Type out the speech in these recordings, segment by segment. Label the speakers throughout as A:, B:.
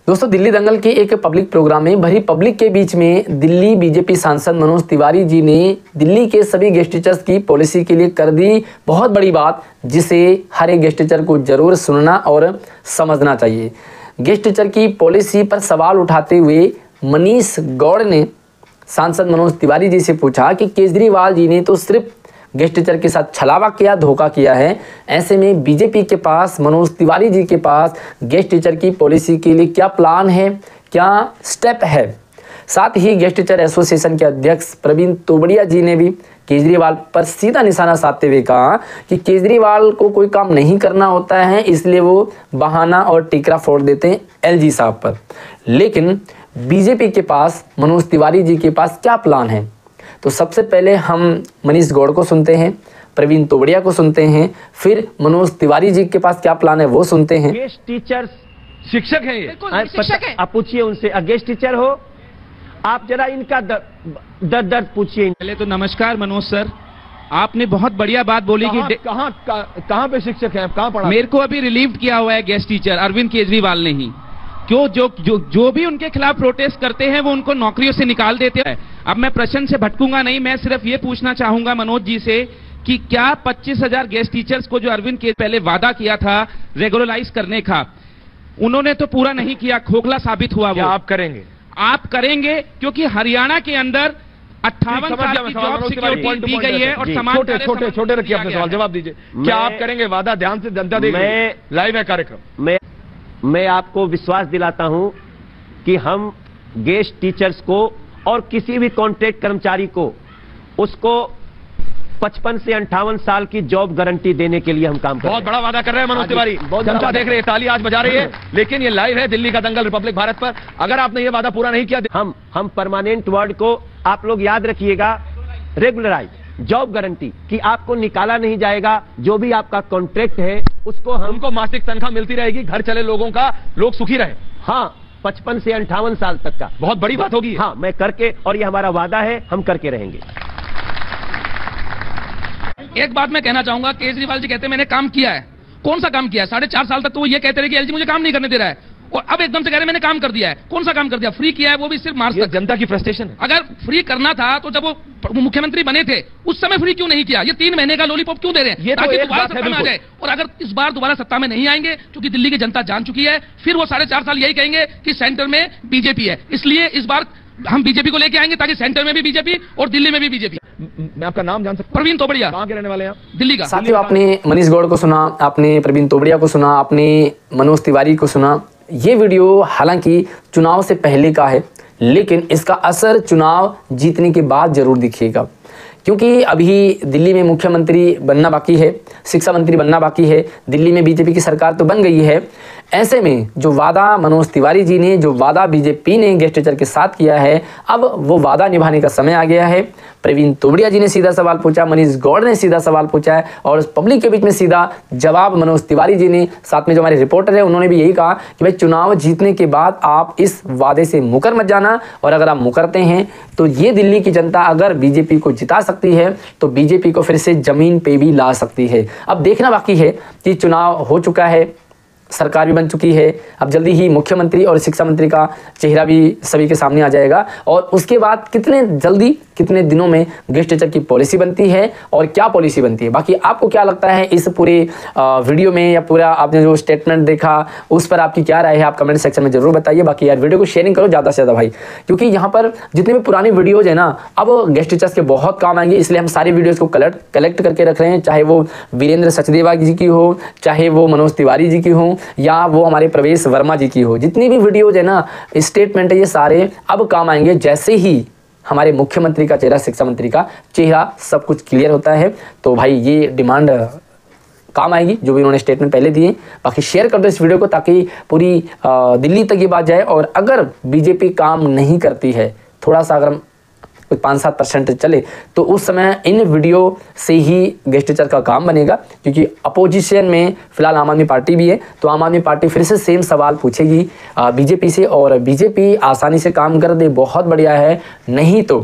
A: दोस्तों, दिल्ली दंगल के एक पब्लिक प्रोग्राम में भरी पब्लिक के बीच में दिल्ली बीजेपी सांसद मनोज तिवारी जी ने दिल्ली के सभी गेस्ट टीचर्स की पॉलिसी के लिए कर दी बहुत बड़ी बात, जिसे हर एक गेस्ट टीचर को जरूर सुनना और समझना चाहिए। गेस्ट टीचर की पॉलिसी पर सवाल उठाते हुए मनीष गौड़ ने सांसद मनोज तिवारी जी से पूछा कि केजरीवाल जी ने तो सिर्फ गेस्ट टीचर के साथ छलावा किया, धोखा किया है। ऐसे में बीजेपी के पास, मनोज तिवारी जी के पास गेस्ट टीचर की पॉलिसी के लिए क्या प्लान है, क्या स्टेप है। साथ ही गेस्ट टीचर एसोसिएशन के अध्यक्ष प्रवीण तोबड़िया जी ने भी केजरीवाल पर सीधा निशाना साधते हुए कहा कि केजरीवाल को कोई काम नहीं करना होता है, इसलिए वो बहाना और टिकरा फोड़ देते हैं एलजी साहब पर। लेकिन बीजेपी के पास, मनोज तिवारी जी के पास क्या प्लान है। तो सबसे पहले हम मनीष गौड़ को सुनते हैं, प्रवीण तोबड़िया को सुनते हैं, फिर मनोज तिवारी जी के पास क्या प्लान है वो सुनते हैं।
B: गेस्ट टीचर्स शिक्षक हैं ये,
C: शिक्षक है।
B: आप पूछिए उनसे, गेस्ट टीचर हो आप, जरा इनका दर्द पूछिए।
C: पहले तो नमस्कार मनोज सर, आपने बहुत बढ़िया बात बोली कि
B: कहाँ पे शिक्षक हैं, कहाँ पढ़ा।
C: मेरे को अभी रिलीव किया हुआ है गेस्ट टीचर अरविंद केजरीवाल ने ही। क्यों जो भी उनके खिलाफ प्रोटेस्ट करते हैं वो उनको नौकरियों से निकाल देते हैं। अब मैं प्रश्न से भटकूंगा नहीं, मैं सिर्फ ये पूछना चाहूंगा मनोज जी से कि क्या 25,000 गेस्ट टीचर्स को जो अरविंद के पहले वादा किया था रेगुलराइज करने का, उन्होंने तो पूरा नहीं किया, खोखला साबित हुआ। वो
B: आप करेंगे,
C: आप करेंगे, क्योंकि हरियाणा के अंदर 58 साल की जॉब सिक्योरिटी दी गई है और समाज
B: छोटे रखिए अपने सवाल, जवाब दीजिए। क्या आप करेंगे वादा? ध्यान से जनता देखें, लाइव है कार्यक्रम।
D: मैं आपको विश्वास दिलाता हूं कि हम गेस्ट टीचर्स को और किसी भी कॉन्ट्रैक्ट कर्मचारी को उसको 55 से 58 साल की जॉब गारंटी देने के लिए हम काम कर रहे हैं।
B: बहुत बड़ा वादा कर रहे हैं मनोज तिवारी, जनता देख रही है, ताली आज बजा रही है। लेकिन ये लाइव है दिल्ली का दंगल रिपब्लिक भारत पर। अगर आपने ये वादा पूरा नहीं किया,
D: हम परमानेंट वर्ड को आप लोग याद रखिएगा, रेगुलराइज जॉब गारंटी, कि आपको निकाला नहीं जाएगा। जो भी आपका कॉन्ट्रैक्ट है उसको
B: उनको मासिक तनख्वाह मिलती रहेगी, घर चले लोगों का, लोग सुखी रहे।
D: हाँ, 55 से 58 साल तक का
B: बहुत बड़ी बात होगी।
D: हाँ, मैं करके, और ये हमारा वादा है, हम करके रहेंगे।
C: एक बात मैं कहना चाहूंगा, केजरीवाल जी कहते हैं मैंने काम किया है। कौन सा काम किया है? 4.5 साल तक तो वो ये कहते रहे कि एलजी मुझे काम नहीं करने दे रहा है, और अब एकदम से कह रहे मैंने काम कर दिया है। कौन सा काम कर दिया? फ्री किया है, वो भी सिर्फ मार्च तक।
B: जनता की फ्रस्ट्रेशन है।
C: अगर फ्री करना था तो जब वो मुख्यमंत्री बने थे उस समय फ्री क्यों नहीं किया? ये 3 महीने का लॉलीपॉप क्यों दे रहे हैं? ताकि दोबारा सत्ता में आ जाए। और अगर इस बार दोबारा सत्ता में नहीं आएंगे, क्योंकि दिल्ली की जनता जान चुकी है, फिर वो 4.5 साल यही कहेंगे कि सेंटर में बीजेपी है। इसलिए इस बार हम बीजेपी को लेके आएंगे, ताकि सेंटर में भी बीजेपी और दिल्ली में भी बीजेपी।
B: मैं आपका नाम जान सकता हूं?
C: प्रवीण तोबड़िया।
B: कहां के रहने वाले हैं?
C: दिल्ली का।
A: साथियों, आपने मनीष गौड़ को सुना, आपने प्रवीण तोबड़िया को सुना, आपने मनोज तिवारी को सुना। ये वीडियो हालांकि चुनाव से पहले का है, लेकिन इसका असर चुनाव जीतने के बाद जरूर दिखेगा, क्योंकि अभी दिल्ली में मुख्यमंत्री बनना बाकी है, शिक्षा मंत्री बनना बाकी है, दिल्ली में बीजेपी की सरकार तो बन गई है। ऐसे में जो वादा मनोज तिवारी जी ने, जो वादा बीजेपी ने गेस्ट टीचर के साथ किया है, अब वो वादा निभाने का समय आ गया है। प्रवीण तोबड़िया जी ने सीधा सवाल पूछा, मनीष गौड़ ने सीधा सवाल पूछा है, और पब्लिक के बीच में सीधा जवाब मनोज तिवारी जी ने, साथ में जो हमारे रिपोर्टर है उन्होंने भी यही कहा कि भाई चुनाव जीतने के बाद आप इस वादे से मुकर मत जाना, और अगर आप मुकरते हैं तो ये दिल्ली की जनता अगर बीजेपी को जिता सकती है तो बीजेपी को फिर से जमीन पे भी ला सकती है। अब देखना बाकी है कि चुनाव हो चुका है, सरकार भी बन चुकी है, अब जल्दी ही मुख्यमंत्री और शिक्षा मंत्री का चेहरा भी सभी के सामने आ जाएगा, और उसके बाद कितने जल्दी, कितने दिनों में गेस्ट टीचर की पॉलिसी बनती है और क्या पॉलिसी बनती है। बाकी आपको क्या लगता है इस पूरे वीडियो में, या पूरा आपने जो स्टेटमेंट देखा उस पर आपकी क्या राय है, आप कमेंट सेक्शन में जरूर बताइए। बाकी यार वीडियो को शेयरिंग करो ज़्यादा से ज़्यादा भाई, क्योंकि यहाँ पर जितने भी पुरानी वीडियोज है ना, अब गेस्ट टीचर्स के बहुत काम आएंगे, इसलिए हम सारी वीडियोज़ को कलेक्ट करके रख रहे हैं, चाहे वो वीरेंद्र सचदेवा जी की हो, चाहे वो मनोज तिवारी जी की हो, या वो हमारे प्रवेश वर्मा जी की हो। जितनी भी वीडियोज है ना, स्टेटमेंट है, ये सारे अब काम आएंगे जैसे ही हमारे मुख्यमंत्री का चेहरा, शिक्षा मंत्री का चेहरा, सब कुछ क्लियर होता है। तो भाई ये डिमांड काम आएगी जो भी उन्होंने स्टेटमेंट पहले दिए। बाकी शेयर कर दो इस वीडियो को, ताकि पूरी दिल्ली तक ये बात जाए। और अगर बीजेपी काम नहीं करती है, थोड़ा सा अगर 5-7% चले, तो उस समय इन वीडियो से ही गेस्ट टीचर का काम बनेगा, क्योंकि अपोजिशन में फिलहाल आम आदमी पार्टी भी है, तो आम आदमी पार्टी फिर से सेम सवाल पूछेगी बीजेपी से, और बीजेपी आसानी से काम कर दे, बहुत बढ़िया है, नहीं तो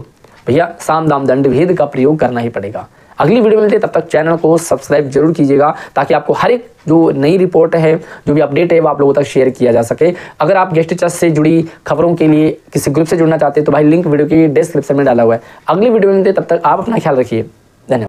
A: भैया साम दाम दंड भेद का प्रयोग करना ही पड़ेगा। अगली वीडियो में मिलते हैं, तब तक चैनल को सब्सक्राइब जरूर कीजिएगा ताकि आपको हर एक जो नई रिपोर्ट है, जो भी अपडेट है, वो आप लोगों तक शेयर किया जा सके। अगर आप गेस्ट टीचर्स से जुड़ी खबरों के लिए किसी ग्रुप से जुड़ना चाहते हैं तो भाई लिंक वीडियो की डिस्क्रिप्शन में डाला हुआ है। अगली वीडियो में मिलते हैं, तब तक आप अपना ख्याल रखिए।